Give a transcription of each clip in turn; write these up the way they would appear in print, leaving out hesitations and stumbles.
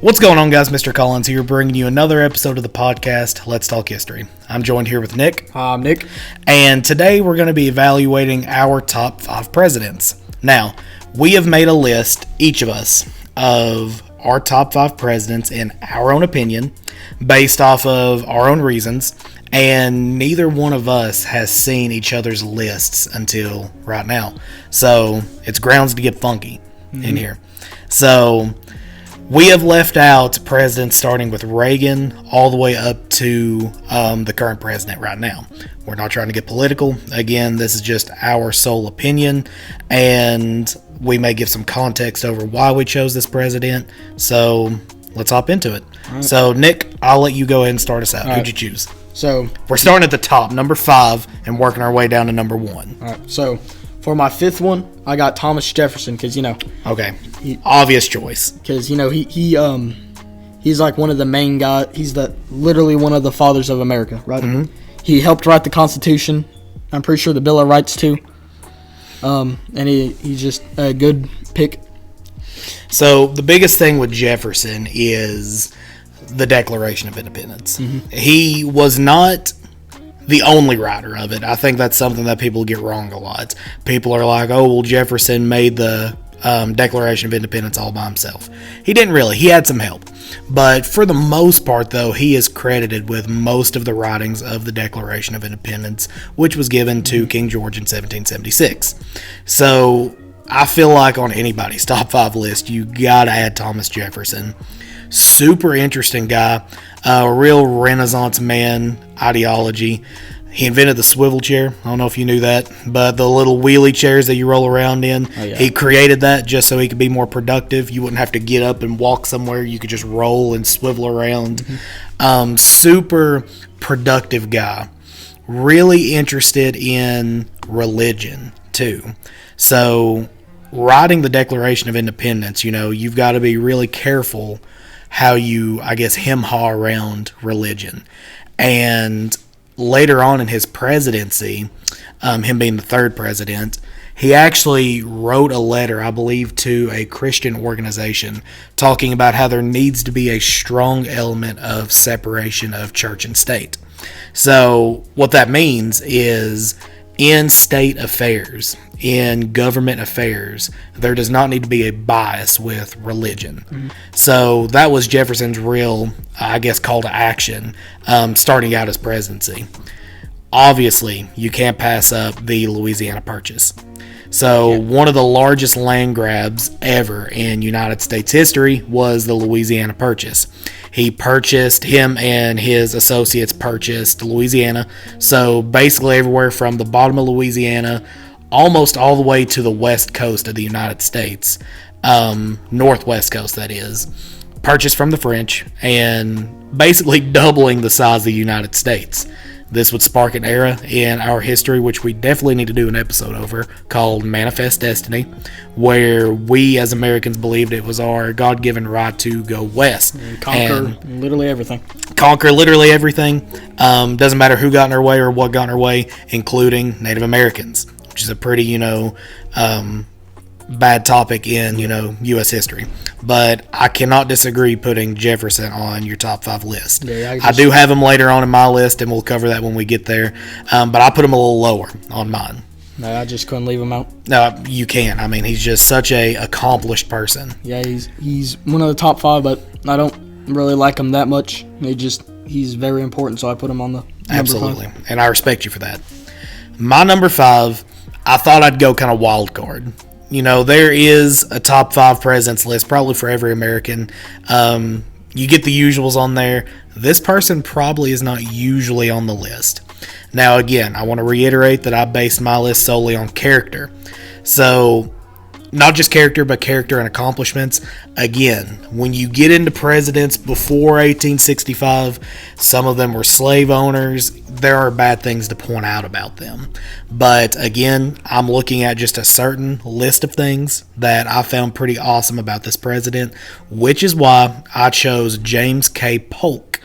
What's going on, guys? Mr. Collins here, bringing you another episode of the podcast, Let's Talk History. I'm joined here with Nick. Hi, I'm Nick. And today we're going to be evaluating our top 5 presidents. Now, we have made a list, each of us, of our top 5 presidents in our own opinion, based off of our own reasons, and neither one of us has seen each other's lists until right now. So, it's grounds to get funky in here. So, we have left out presidents starting with Reagan all the way up to the current president right now. We're not trying to get political. Again, this is just our sole opinion, and we may give some context over why we chose this president. So let's hop into it. Right. So, Nick, I'll let you go ahead and start us out. Who'd you choose? So we're starting at the top, number 5, and working our way down to number 1. All right. So for my 5th one, I got Thomas Jefferson because, Okay. Obvious choice. Because, he's like one of the main guys. He's literally one of the fathers of America, right? Mm-hmm. He helped write the Constitution. I'm pretty sure the Bill of Rights, too. And he's just a good pick. So the biggest thing with Jefferson is the Declaration of Independence. Mm-hmm. He was not the only writer of it. I think that's something that people get wrong a lot. People are like, oh, well, Jefferson made the Declaration of Independence all by himself. He didn't really. He had some help. But for the most part, though, he is credited with most of the writings of the Declaration of Independence, which was given to King George in 1776. So I feel like on anybody's top 5 list, you got to add Thomas Jefferson. Super interesting guy. A real Renaissance man ideology. He invented the swivel chair. I don't know if you knew that, but the little wheelie chairs that you roll around in, He created that just so he could be more productive. You wouldn't have to get up and walk somewhere. You could just roll and swivel around. Mm-hmm. Super productive guy. Really interested in religion, too. So, writing the Declaration of Independence, you've got to be really careful how you, hem-haw around religion. And later on in his presidency, him being the 3rd president, he actually wrote a letter, I believe, to a Christian organization talking about how there needs to be a strong element of separation of church and state. So what that means is in state affairs, in government affairs, there does not need to be a bias with religion. Mm-hmm. So that was Jefferson's real, call to action starting out his presidency. Obviously, you can't pass up the Louisiana Purchase. So one of the largest land grabs ever in United States history was the Louisiana Purchase. Him and his associates purchased Louisiana. So basically everywhere from the bottom of Louisiana almost all the way to the west coast of the United States, northwest coast that is, purchased from the French and basically doubling the size of the United States. This would spark an era in our history, which we definitely need to do an episode over, called Manifest Destiny, where we as Americans believed it was our God-given right to go west. And conquer literally everything. Doesn't matter who got in our way or what got in our way, including Native Americans, which is a pretty, bad topic in, U.S. history. But I cannot disagree putting Jefferson on your top 5 list. Yeah, I do have him later on in my list, and we'll cover that when we get there. But I put him a little lower on mine. No, I just couldn't leave him out. No, you can't. He's just such a accomplished person. Yeah, he's one of the top 5, but I don't really like him that much. He's very important, so I put him on the Absolutely. number 5. And I respect you for that. My number 5, I thought I'd go kind of wild card. There is a top 5 presidents list, probably for every American. You get the usuals on there. This person probably is not usually on the list. Now, again, I want to reiterate that I based my list solely on character. So, not just character, but character and accomplishments. Again, when you get into presidents before 1865, some of them were slave owners. There are bad things to point out about them. But again, I'm looking at just a certain list of things that I found pretty awesome about this president, which is why I chose James K. Polk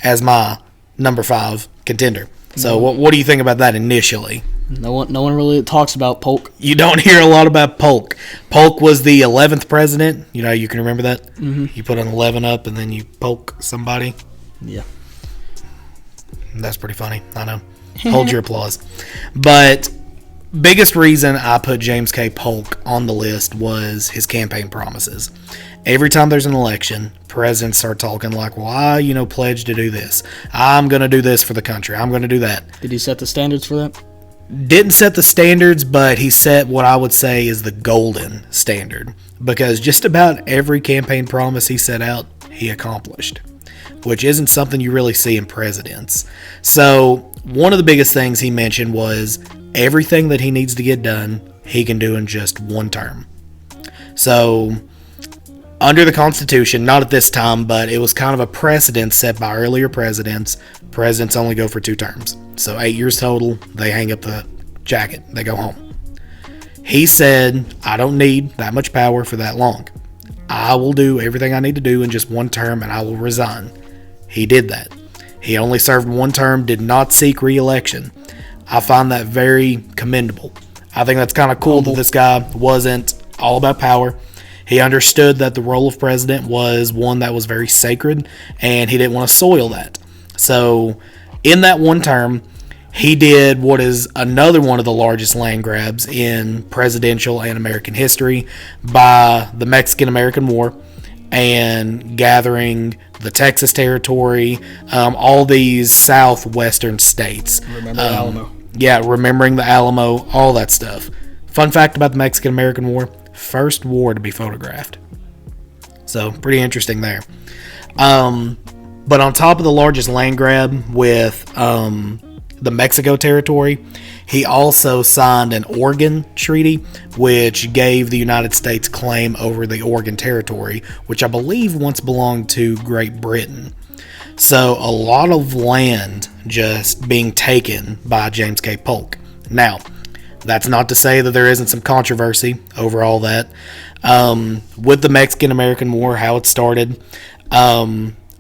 as my number 5 contender. So what do you think about that initially? No one really talks about Polk. You don't hear a lot about Polk. Polk was the 11th president. You know, you can remember that? Mm-hmm. You put an 11 up and then you poke somebody. Yeah. That's pretty funny. I know. Hold your applause. But biggest reason I put James K. Polk on the list was his campaign promises. Every time there's an election, presidents start talking like, well, I, pledge to do this. I'm going to do this for the country. I'm going to do that. Did he set the standards for that? Didn't set the standards, but he set what I would say is the golden standard. Because just about every campaign promise he set out, he accomplished. Which isn't something you really see in presidents. So, one of the biggest things he mentioned was everything that he needs to get done, he can do in just one term. So, under the Constitution, not at this time, but it was kind of a precedent set by earlier presidents. Presidents only go for 2 terms. So 8 years total, they hang up the jacket, they go home. He said, I don't need that much power for that long. I will do everything I need to do in just one term and I will resign. He did that. He only served 1 term, did not seek re-election. I find that very commendable. I think that's kind of cool that this guy wasn't all about power. He understood that the role of president was one that was very sacred, and he didn't want to soil that. So, in that 1 term, he did what is another one of the largest land grabs in presidential and American history by the Mexican-American War and gathering the Texas territory, all these southwestern states. Remember the Alamo. Yeah, remembering the Alamo, all that stuff. Fun fact about the Mexican-American War, first war to be photographed. So, pretty interesting there. But on top of the largest land grab with the Mexico territory, he also signed an Oregon Treaty, which gave the United States claim over the Oregon Territory, which I believe once belonged to Great Britain. So a lot of land just being taken by James K. Polk. Now, that's not to say that there isn't some controversy over all that. With the Mexican-American War, how it started,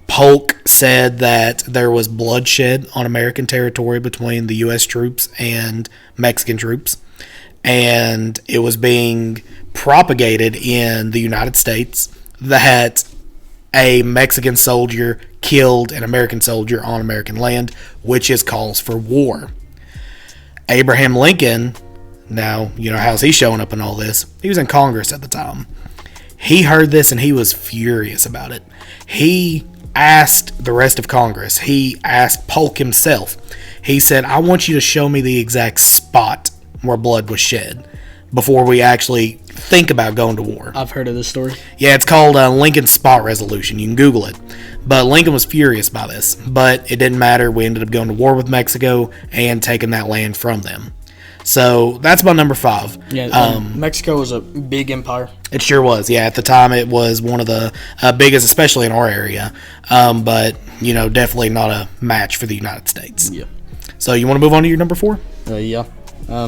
Polk said that there was bloodshed on American territory between the U.S. troops and Mexican troops, and it was being propagated in the United States that a Mexican soldier killed an American soldier on American land, which is cause for war. Abraham Lincoln, now, how's he showing up in all this? He was in Congress at the time. He heard this and he was furious about it. He asked the rest of Congress. He asked Polk himself. He said, I want you to show me the exact spot where blood was shed before we actually think about going to war. I've heard of this story. Yeah, it's called Lincoln's Spot Resolution. You can Google it. But Lincoln was furious by this. But it didn't matter. We ended up going to war with Mexico and taking that land from them. So that's my number 5. Yeah, Mexico was a big empire. It sure was. Yeah, at the time it was one of the biggest, especially in our area. But, definitely not a match for the United States. Yeah. So you want to move on to your number 4? Yeah.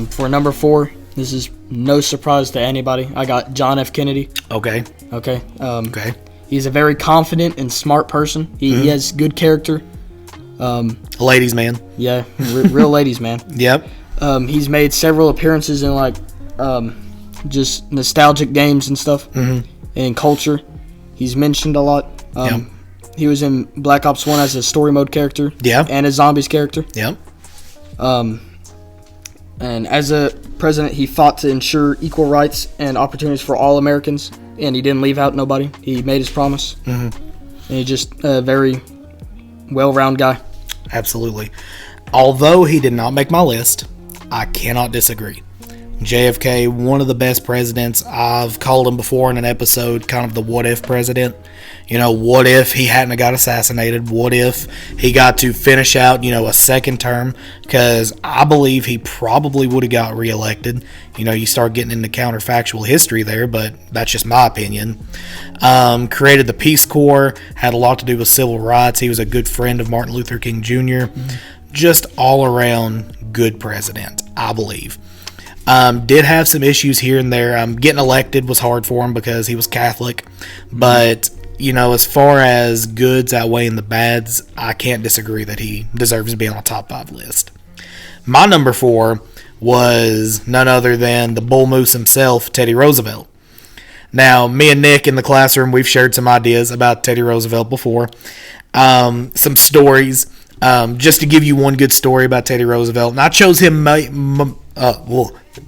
For number 4, this is no surprise to anybody. I got John F. Kennedy. Okay. Okay. He's a very confident and smart person. He has good character. Ladies man. Yeah, real ladies man. Yep. He's made several appearances in just nostalgic games and stuff, and culture. He's mentioned a lot. He was in Black Ops 1 as a story mode character. Yeah. And a zombies character. Yep. And as a president, he fought to ensure equal rights and opportunities for all Americans, and he didn't leave out nobody. He made his promise. And he's just a very well-rounded guy. Absolutely. Although he did not make my list, I cannot disagree. JFK, one of the best presidents. I've called him before in an episode, kind of the what if president. What if he hadn't got assassinated? What if he got to finish out, a second term? Because I believe he probably would have got reelected. You start getting into counterfactual history there, but that's just my opinion. Created the Peace Corps, had a lot to do with civil rights. He was a good friend of Martin Luther King Jr. Just all around good president, I believe. Did have some issues here and there. Getting elected was hard for him because he was Catholic. But, as far as goods outweighing the bads, I can't disagree that he deserves to be on a top 5 list. My number 4 was none other than the bull moose himself, Teddy Roosevelt. Now, me and Nick in the classroom, we've shared some ideas about Teddy Roosevelt before. Some stories. Just to give you one good story about Teddy Roosevelt. And I chose him,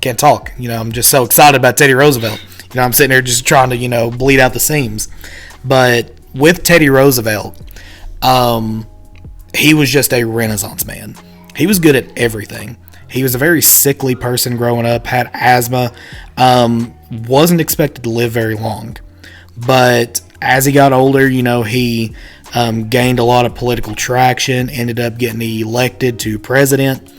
can't talk. I'm just so excited about Teddy Roosevelt. I'm sitting here just trying to, bleed out the seams. But with Teddy Roosevelt, he was just a Renaissance man. He was good at everything. He was a very sickly person growing up, had asthma, wasn't expected to live very long. But as he got older, he gained a lot of political traction, ended up getting elected to president.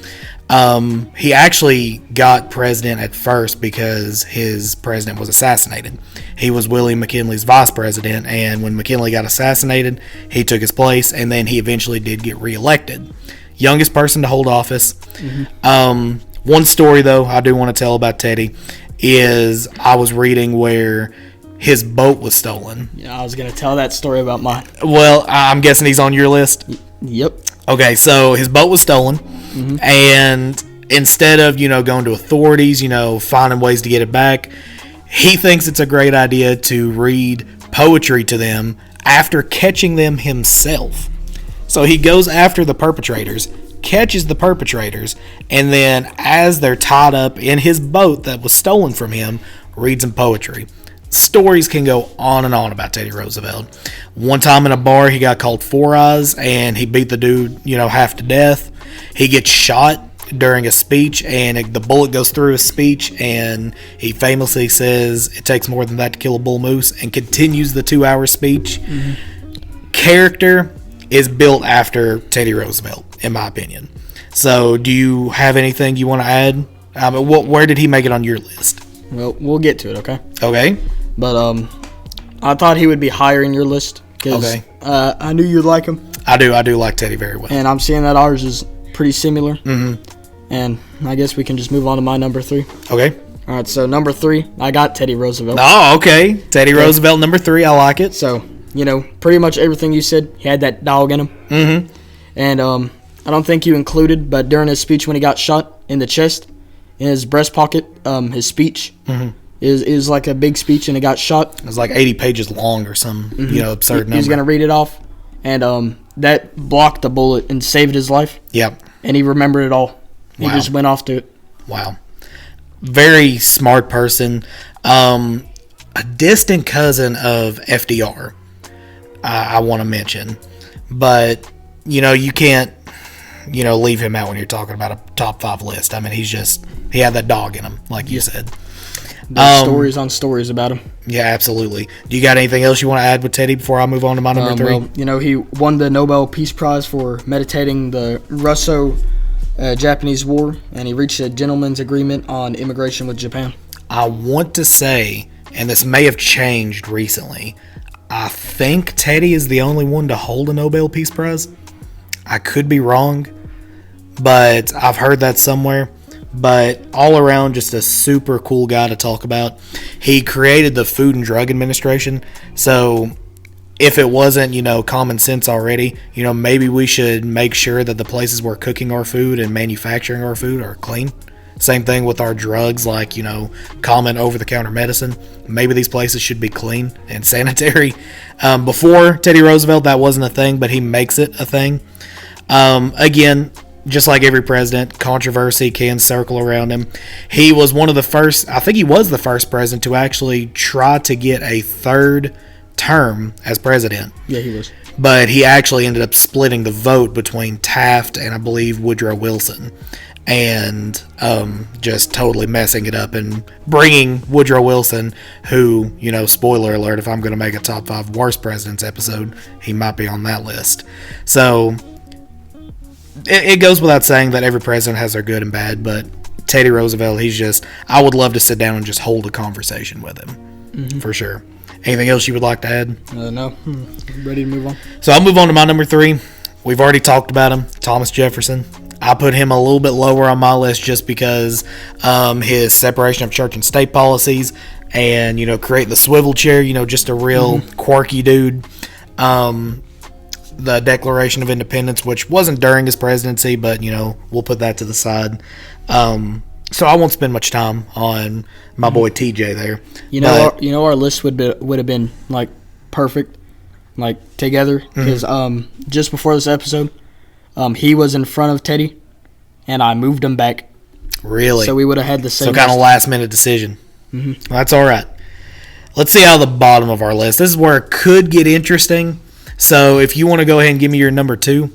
He actually got president at first because his president was assassinated. He was William McKinley's vice president, and when McKinley got assassinated, he took his place, and then he eventually did get reelected. Youngest person to hold office. Mm-hmm. One story, though, I do want to tell about Teddy is I was reading where his boat was stolen. Yeah, I was going to tell that story about mine. Well, I'm guessing he's on your list? Yep. Okay, so his boat was stolen, mm-hmm. and instead of, going to authorities, finding ways to get it back, he thinks it's a great idea to read poetry to them after catching them himself. So he goes after the perpetrators, catches the perpetrators, and then as they're tied up in his boat that was stolen from him, reads them poetry. Stories can go on and on about Teddy Roosevelt. One time in a bar, he got called Four Eyes, and he beat the dude, half to death. He gets shot during a speech, and the bullet goes through his speech, and he famously says, "It takes more than that to kill a bull moose," and continues the 2-hour speech. Mm-hmm. Character is built after Teddy Roosevelt, in my opinion. So, do you have anything you want to add? Where did he make it on your list? Well, we'll get to it, okay? Okay. But I thought he would be higher in your list because I knew you'd like him. I do like Teddy very well. And I'm seeing that ours is pretty similar. Mm-hmm. And I guess we can just move on to my number 3. Okay. All right, so number 3, I got Teddy Roosevelt. Oh, okay. Teddy Roosevelt, number 3. I like it. So, pretty much everything you said, he had that dog in him. Mm-hmm. And I don't think you included, but during his speech when he got shot in the chest, in his breast pocket, his speech is like a big speech, and it got shot. It was like 80 pages long or some, absurd number. He was going to read it off, and that blocked the bullet and saved his life. Yep. And he remembered it all. He Wow. just went off to it. Wow. Very smart person. A distant cousin of FDR, I want to mention. But, you can't, leave him out when you're talking about a top 5 list. I mean, he had that dog in him, like you said. There's stories on stories about him. Yeah, absolutely. Do you got anything else you want to add with Teddy before I move on to my number 3? Well, he won the Nobel Peace Prize for meditating the Russo-Japanese War, and he reached a gentleman's agreement on immigration with Japan. I want to say, and this may have changed recently, I think Teddy is the only one to hold a Nobel Peace Prize. I could be wrong, but I've heard that somewhere. But all around, just a super cool guy to talk about. He created the Food and Drug Administration, so if it wasn't, common sense already, maybe we should make sure that the places we're cooking our food and manufacturing our food are clean. Same thing with our drugs, like, common over-the-counter medicine. Maybe these places should be clean and sanitary. Before Teddy Roosevelt, that wasn't a thing, but he makes it a thing. Again, just like every president, controversy can circle around him. He was one of the first, I think he was the first president to actually try to get a third term as president. Yeah, he was. But he actually ended up splitting the vote between Taft and I believe Woodrow Wilson. And just totally messing it up and bringing Woodrow Wilson, who, spoiler alert, if I'm going to make a top 5 worst presidents episode, he might be on that list. So it goes without saying that every president has their good and bad, but Teddy Roosevelt, I would love to sit down and just hold a conversation with him, for sure. Anything else you would like to add? No. Ready to move on? So I'll move on to my number 3. We've already talked about him, Thomas Jefferson. I put him a little bit lower on my list just because his separation of church and state policies and, creating the swivel chair, just a real quirky dude. The Declaration of Independence, which wasn't during his presidency, but, we'll put that to the side. So I won't spend much time on my boy TJ there. Our list would have been like perfect, like together, because just before this episode, he was in front of Teddy, and I moved him back. Really? So we would have had the same. So kind of last minute decision. Mm-hmm. That's all right. Let's see how the bottom of our list. This is where it could get interesting. So if you want to go ahead and give me your number 2.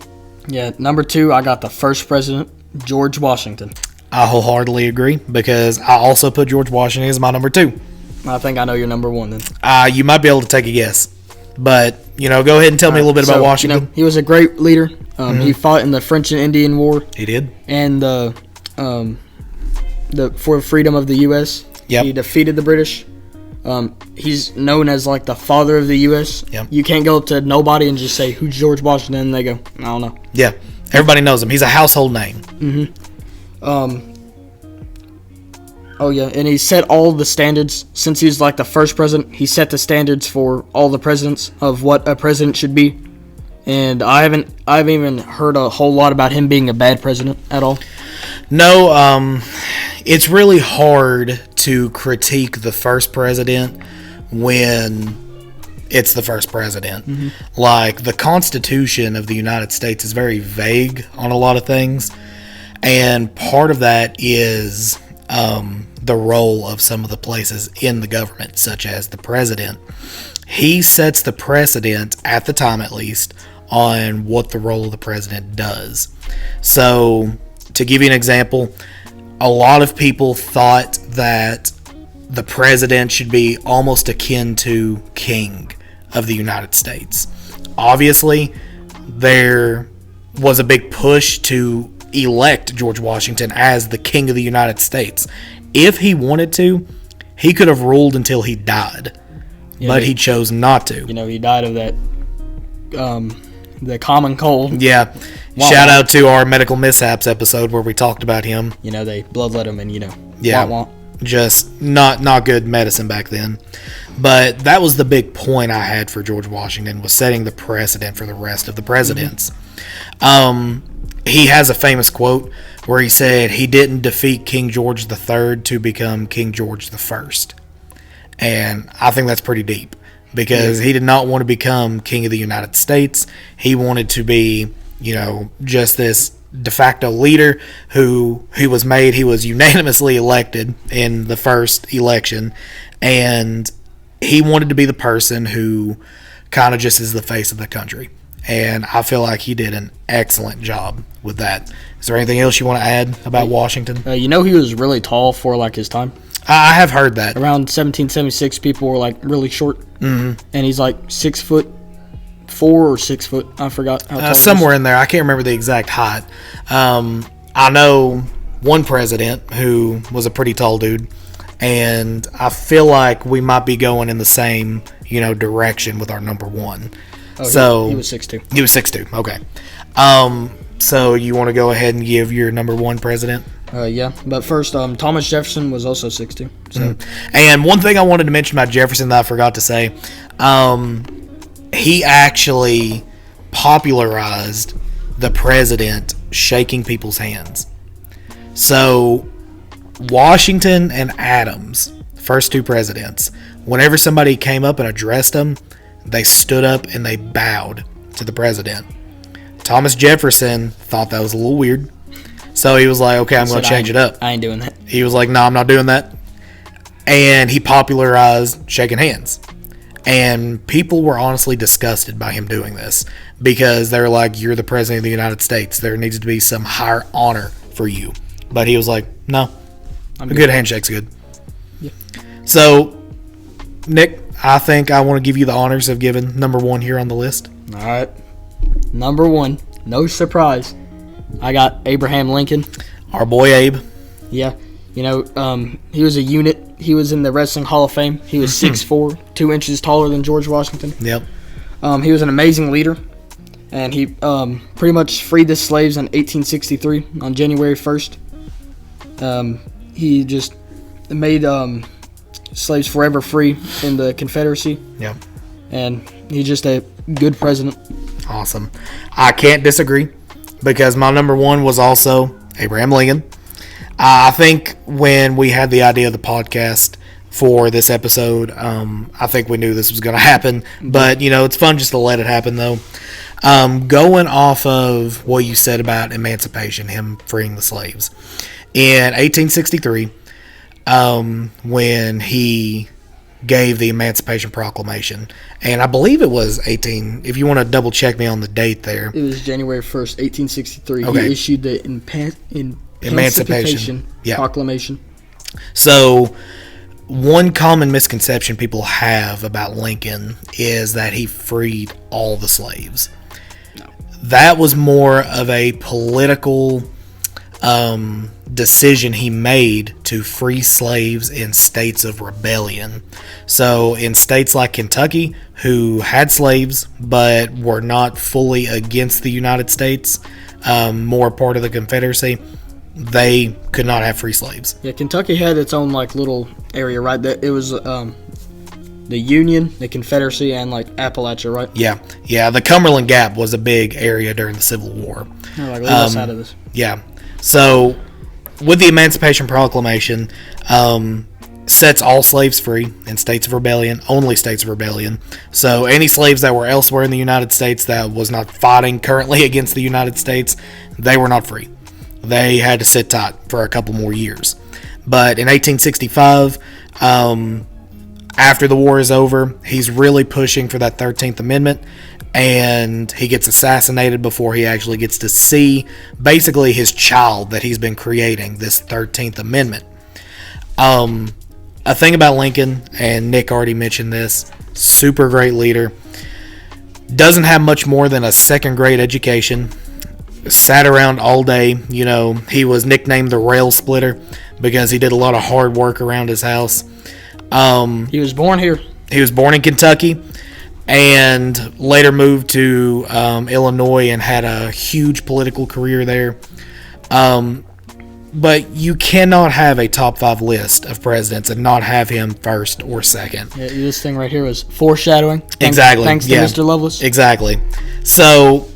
Yeah, number 2, I got the first president, George Washington. I wholeheartedly agree because I also put George Washington as my number 2. I think I know your number 1 then. You might be able to take a guess. But, go ahead and tell me a little bit about Washington. He was a great leader. He fought in the French and Indian War. He did. And for freedom of the U.S. Yep. He defeated the British. He's known as like the father of the U.S. Yep. You can't go up to nobody and just say, who's George Washington? And they go, I don't know. Yeah. Everybody knows him. He's a household name. Oh, yeah. And he set all the standards. Since he was like the first president, he set the standards for all the presidents of what a president should be. And I haven't even heard a whole lot about him being a bad president at all. No, it's really hard to critique the first president when it's the first president. Mm-hmm. Like, the Constitution of the United States is very vague on a lot of things, and part of that is the role of some of the places in the government, such as the president. He sets the precedent, at the time at least, on what the role of the president does. So, to give you an example, a lot of people thought that the president should be almost akin to king of the United States. Obviously, there was a big push to elect George Washington as the king of the United States. If he wanted to, he could have ruled until he died, but he chose not to. He died of that, the common cold. Yeah. Shout out to our medical mishaps episode where we talked about him. They bloodlet him and, yeah, wah-wah. Just not good medicine back then. But that was the big point I had for George Washington, was setting the precedent for the rest of the presidents. Mm-hmm. He has a famous quote where he said he didn't defeat King George III to become King George I. And I think that's pretty deep, because he did not want to become king of the United States. He wanted to be, just this de facto leader who was made. He was unanimously elected in the first election, and he wanted to be the person who kind of just is the face of the country. And I feel like he did an excellent job with that. Is there anything else you want to add about Washington? He was really tall for like his time. I have heard that. Around 1776, people were like really short. Mm-hmm. And he's like 6'4" or 6 foot. I forgot how tall somewhere in there. I can't remember the exact height. I know one president who was a pretty tall dude, and I feel like we might be going in the same, direction with our number 1. Oh, so he was 6'2". He was 6'2". Okay. So you want to go ahead and give your number 1 president? Yeah, but first, Thomas Jefferson was also 6'2". So. Mm-hmm. And one thing I wanted to mention about Jefferson that I forgot to say, he actually popularized the president shaking people's hands. So Washington and Adams, first 2 presidents, whenever somebody came up and addressed them, they stood up and they bowed to the president. Thomas Jefferson thought that was a little weird, so he was like, okay, I'm going to change it up. I ain't doing that. He was like, no, I'm not doing that. And he popularized shaking hands. And people were honestly disgusted by him doing this, because they're like, you're the president of the United States. There needs to be some higher honor for you. But he was like, no, a good handshake's good. Yeah. So, Nick, I think I want to give you the honors of giving number 1 here on the list. All right. Number 1, no surprise, I got Abraham Lincoln. Our boy Abe. Yeah. He was a unit. He was in the Wrestling Hall of Fame. He was 6'4", 2 inches taller than George Washington. Yep. He was an amazing leader, and he pretty much freed the slaves in 1863 on January 1st. He just made slaves forever free in the Confederacy. Yep. And he's just a good president. Awesome. I can't disagree, because my number 1 was also Abraham Lincoln. I think when we had the idea of the podcast for this episode, I think we knew this was going to happen. But, it's fun just to let it happen, though. Going off of what you said about emancipation, him freeing the slaves. In 1863, when he gave the Emancipation Proclamation, and I believe it was if you want to double check me on the date there. It was January 1st, 1863. Okay. He issued the Emancipation Proclamation. So, one common misconception people have about Lincoln is that he freed all the slaves. No. That was more of a political decision he made to free slaves in states of rebellion. So in states like Kentucky, who had slaves but were not fully against the United States, more part of the Confederacy, they could not have free slaves. Yeah, Kentucky had its own little area, right? That it was the Union, the Confederacy, and Appalachia, right? Yeah. The Cumberland Gap was a big area during the Civil War. No, leave us out of this. Yeah. So, with the Emancipation Proclamation, sets all slaves free in states of rebellion, only states of rebellion. So, any slaves that were elsewhere in the United States that was not fighting currently against the United States, they were not free. They had to sit tight for a couple more years. But in 1865, after the war is over, he's really pushing for that 13th Amendment, and he gets assassinated before he actually gets to see basically his child that he's been creating, this 13th Amendment. A thing about Lincoln, and Nick already mentioned this, super great leader, doesn't have much more than a second grade education, sat around all day. He was nicknamed the rail splitter because he did a lot of hard work around his house. He was born here. He was born in Kentucky and later moved to Illinois and had a huge political career there. But you cannot have a top 5 list of presidents and not have him first or second. Yeah, this thing right here was foreshadowing. Exactly. Thanks to Mr. Lovelace. Exactly. So,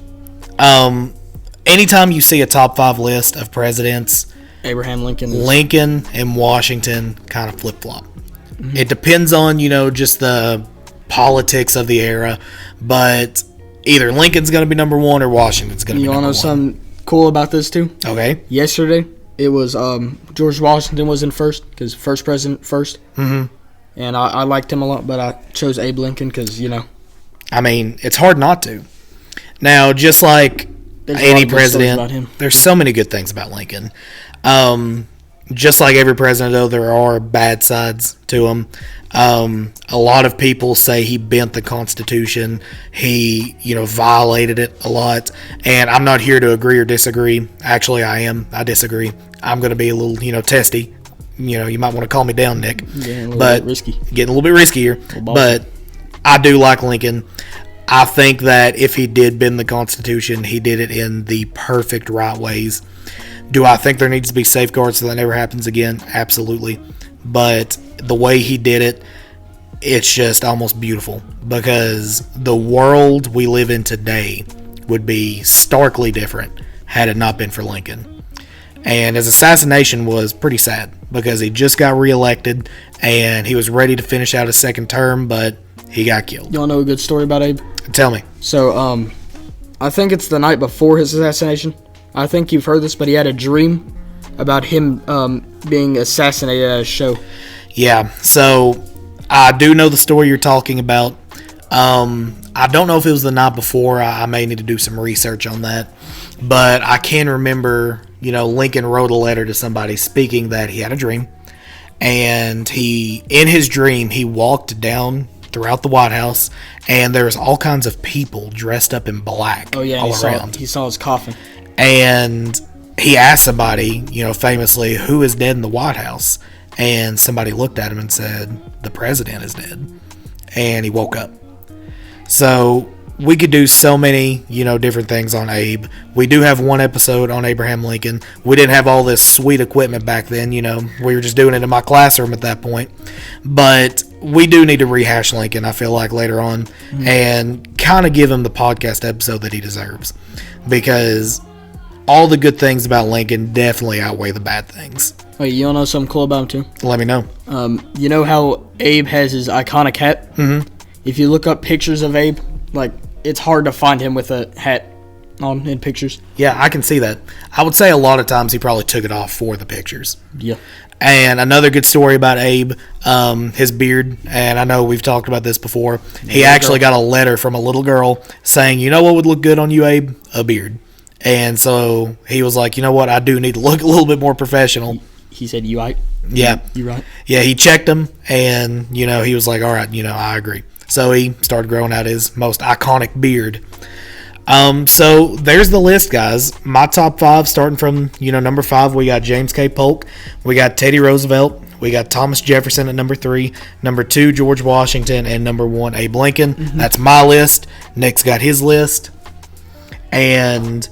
anytime you see a top 5 list of presidents, Abraham Lincoln. Lincoln and Washington kind of flip-flop. Mm-hmm. It depends on, just the politics of the era, but either Lincoln's going to be number 1 or Washington's going to be number 1. You want to know something cool about this, too? Okay. Yesterday, it was George Washington was in first, because first president first. Mm-hmm. And I liked him a lot, but I chose Abe Lincoln because, I mean, it's hard not to. Now, just like any president, there's so many good things about Lincoln. Just like every president, though, there are bad sides to him. A lot of people say he bent the Constitution. He, violated it a lot. And I'm not here to agree or disagree. Actually, I am. I disagree. I'm going to be a little, testy. You might want to calm me down, Nick. Getting a little bit risky. Getting a little bit riskier. But I do like Lincoln. I think that if he did bend the Constitution, he did it in the perfect right ways. Do I think there needs to be safeguards so that never happens again? Absolutely. But the way he did it, it's just almost beautiful, because the world we live in today would be starkly different had it not been for Lincoln. And his assassination was pretty sad because he just got reelected and he was ready to finish out his second term, but he got killed. You want to know a good story about Abe? Tell me. So, I think it's the night before his assassination. I think you've heard this, but he had a dream about him being assassinated at a show. Yeah, so I do know the story you're talking about. I don't know if it was the night before. I may need to do some research on that. But I can remember, Lincoln wrote a letter to somebody speaking that he had a dream. And in his dream, he walked down throughout the White House, and there's all kinds of people dressed up in black all around. He saw his coffin. And he asked somebody, famously, who is dead in the White House? And somebody looked at him and said, the president is dead. And he woke up. So we could do so many, different things on Abe. We do have one episode on Abraham Lincoln. We didn't have all this sweet equipment back then, we were just doing it in my classroom at that point. But we do need to rehash Lincoln, I feel like, later on, and kind of give him the podcast episode that he deserves. Because all the good things about Lincoln definitely outweigh the bad things. Wait, you want to know something cool about him too? Let me know. You know how Abe has his iconic hat? Mm-hmm. If you look up pictures of Abe, like, it's hard to find him with a hat on in pictures. Yeah, I can see that. I would say a lot of times he probably took it off for the pictures. Yeah. And another good story about Abe, his beard, and I know we've talked about this before. He actually got a letter from a little girl saying, you know what would look good on you, Abe? A beard. And so he was like, you know what? I do need to look a little bit more professional. He said, you right? Yeah. You right? Yeah, he checked him, and, he was like, all right, I agree. So he started growing out his most iconic beard. So there's the list, guys. My top 5, starting from, number 5, we got James K. Polk. We got Teddy Roosevelt. We got Thomas Jefferson at number 3. Number 2, George Washington. And number 1, Abe Lincoln. Mm-hmm. That's my list. Nick's got his list. And,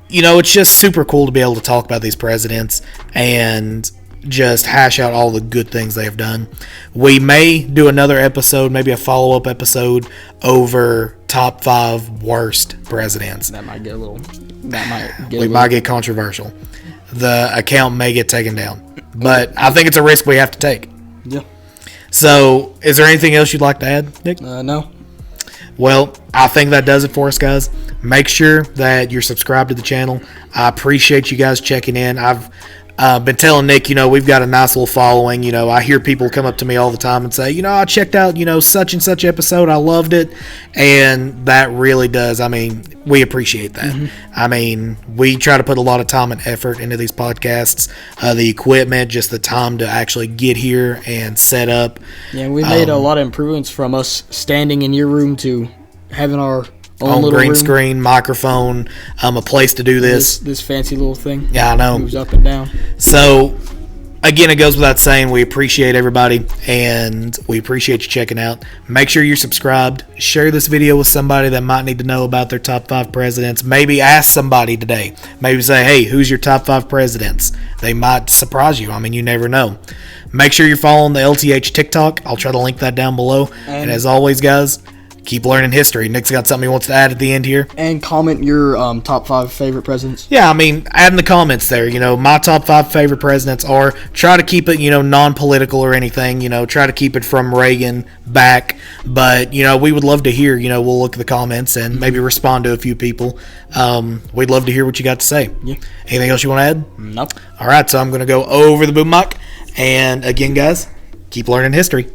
it's just super cool to be able to talk about these presidents and just hash out all the good things they have done. We may do another episode, maybe a follow-up episode over top 5 worst presidents. That might get a little. Might get controversial. The account may get taken down, but I think it's a risk we have to take. Yeah. So, is there anything else you'd like to add, Nick? No. Well, I think that does it for us, guys. Make sure that you're subscribed to the channel. I appreciate you guys checking in. I've been telling Nick, we've got a nice little following. I hear people come up to me all the time and say, I checked out, such and such episode. I loved it. And that really does. We appreciate that. Mm-hmm. We try to put a lot of time and effort into these podcasts. The equipment, just the time to actually get here and set up. Yeah, we made a lot of improvements from us standing in your room to having our own little green room. Screen, microphone, a place to do this. This fancy little thing. Yeah, I know. Moves up and down. So, again, it goes without saying, we appreciate everybody, and we appreciate you checking out. Make sure you're subscribed. Share this video with somebody that might need to know about their top 5 presidents. Maybe ask somebody today. Maybe say, hey, who's your top 5 presidents? They might surprise you. You never know. Make sure you're following the LTH TikTok. I'll try to link that down below. And as always, guys, keep learning history. Nick's got something he wants to add at the end here. And comment your top 5 favorite presidents. Yeah, add in the comments there. My top 5 favorite presidents are, try to keep it, non-political or anything. Try to keep it from Reagan back. But, we would love to hear. We'll look at the comments and maybe respond to a few people. We'd love to hear what you got to say. Yeah. Anything else you want to add? Nope. All right, so I'm going to go over the boom mic. And again, guys, keep learning history.